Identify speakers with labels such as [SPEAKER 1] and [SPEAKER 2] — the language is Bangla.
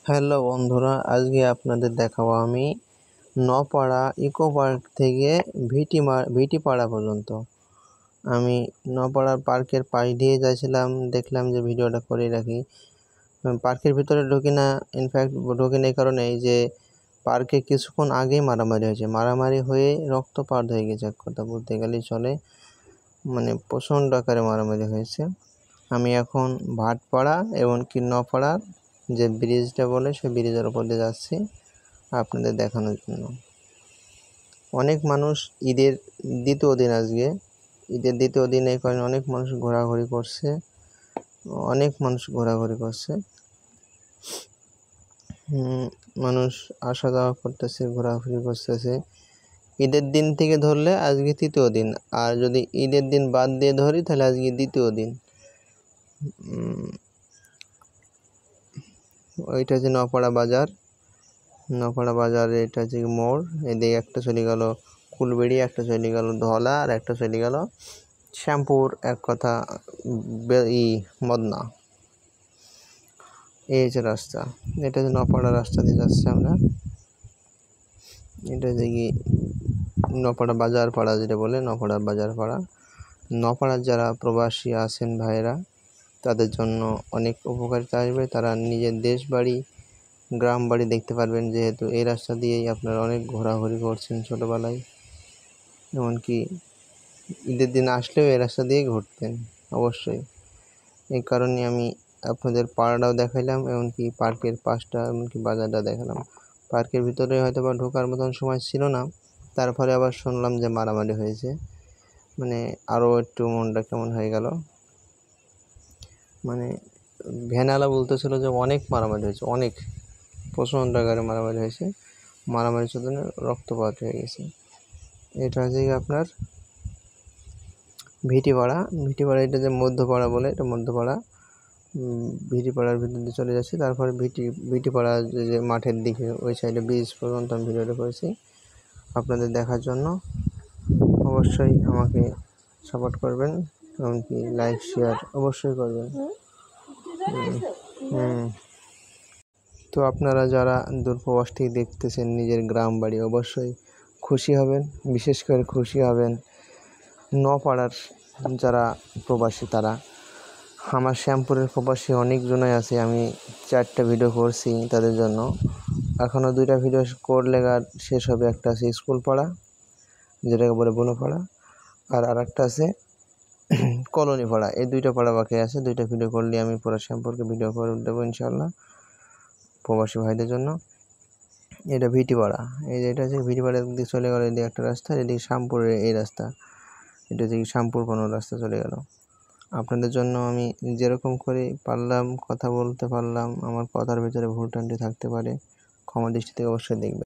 [SPEAKER 1] হ্যালো বন্ধুরা, আজকে আপনাদের দেখাবো আমি নপাড়া ইকো পার্ক থেকে ভিটিপাড়া পর্যন্ত। আমি নপাড়ার পার্কের পাশ দিয়ে যাচ্ছিলাম, দেখলাম যে ভিডিওটা করে রাখি। পার্কের ভিতরে ঢুকি না, ইনফ্যাক্ট ঢুকি না এই কারণেই যে পার্কে কিছুক্ষণ আগেই মারামারি হয়েছে। মারামারি হয়ে রক্তপাত হয়ে গেছে, এক কথা বলতে গেলেই চলে। মানে প্রচণ্ড আকারে মারামারি হয়েছে। আমি এখন ভাটপাড়া এবং কি নপাড়ার যে ব্রিজটা বলে সেই ব্রিজের উপর দিয়ে যাচ্ছি আপনাদের দেখানোর জন্য। অনেক মানুষ ঈদের দ্বিতীয় দিন, আজকে ঈদের দ্বিতীয় দিন, এই কারণে অনেক মানুষ ঘোরাঘুরি করছে। মানুষ আসা যাওয়া করতেছে, ঘোরাঘুরি করতেছে। ঈদের দিন থেকে ধরলে আজকে তৃতীয় দিন, আর যদি ঈদের দিন বাদ দিয়ে ধরি তাহলে আজকে দ্বিতীয় দিন। ওইটা হচ্ছে নপাড়া বাজার, এটা হচ্ছে মোড়। এদিকে একটা চলে গেল কুলবেড়ি, একটা চলে গেল ধলা, আর একটা চলে গেল শ্যামপুর, এক কথা মদনা। এই হচ্ছে রাস্তা, এটা হচ্ছে নপাড়া রাস্তা দিয়ে যাচ্ছে আমরা। এটা হচ্ছে কি নপাড়া বাজার পাড়া, যেটা বলে নপাড়া বাজার পাড়া। নপাড়ার যারা প্রবাসী আছেন ভাইয়েরা, তাদের জন্য অনেক উপকারিতা আসবে। তারা নিজের দেশ বাড়ি, গ্রাম বাড়ি দেখতে পারবেন, যেহেতু এই রাস্তা দিয়েই আপনারা অনেক ঘোরাঘুরি করছেন ছোটোবেলায়। এমনকি ঈদের দিন আসলেও এই রাস্তা দিয়েই ঘুরতেন অবশ্যই। এই কারণে আমি আপনাদের পাড়াটাও দেখাইলাম, এমনকি পার্কের পাশটা, এমনকি বাজারটা দেখালাম। পার্কের ভিতরে হয়তো বা ঢোকার মতন সময় ছিল না, তারপরে আবার শুনলাম যে মারামারি হয়েছে। মানে আরও একটু মনটা কেমন হয়ে গেল। মানে ভ্যানওয়ালা বলতেছিল যে অনেক মারামারি হয়েছে, অনেক প্রচণ্ড আকারে মারামারি হয়েছে। মারামারির জন্য রক্তপাত হয়ে গেছে। এটা হচ্ছে আপনার ভিটিপাড়া। এটা যে মধ্যপাড়া বলে, এটা মধ্যপাড়া। ভিটিপাড়ার ভিতর দিয়ে চলে যাচ্ছি, তারপরে ভিটিপাড়া যে মাঠের দিকে ওই সাইডে ব্রিজ পর্যন্ত আমি ভিডিওটা করেছি আপনাদের দেখার জন্য। অবশ্যই আমাকে সাপোর্ট করবেন, এমনকি লাইক শেয়ার অবশ্যই করবেন। তো আপনারা যারা দূরপ্রবাস থেকে দেখতেছেন নিজের গ্রাম বাড়ি, অবশ্যই খুশি হবেন। বিশেষ করে খুশি হবেন নপাড়ার যারা প্রবাসী, তারা। আমার শ্যামপুরের প্রবাসী অনেকজনই আছে, আমি 4টা ভিডিও করছি তাদের জন্য। এখনও 2টা ভিডিও করলে শেষ হবে। একটা আছে স্কুল পাড়া, যেটাকে বলে বনপাড়া, আর একটা আছে কলোনি পাড়া। এই 2টা পাড়া বাকি আছে। 2টা ভিডিও করলে আমি পুরো শ্যামপুরকে ভিডিও করে দেবো ইনশাল্লাহ প্রবাসী ভাইদের জন্য। এটা ভিটিপাড়া, এটা হচ্ছে ভিটিপাড়ার দিকে চলে গেল, এদিকে একটা রাস্তা, এদিকে শ্যামপুরের এই রাস্তা, এটা হচ্ছে শ্যামপুর কোনো রাস্তা চলে গেল। আপনাদের জন্য আমি যেরকম করে পারলাম কথা বলতে পারলাম, আমার কথার ভিতরে ভুল ট্রান্টি থাকতে পারে, ক্ষমা দৃষ্টিতে অবশ্যই দেখবেন।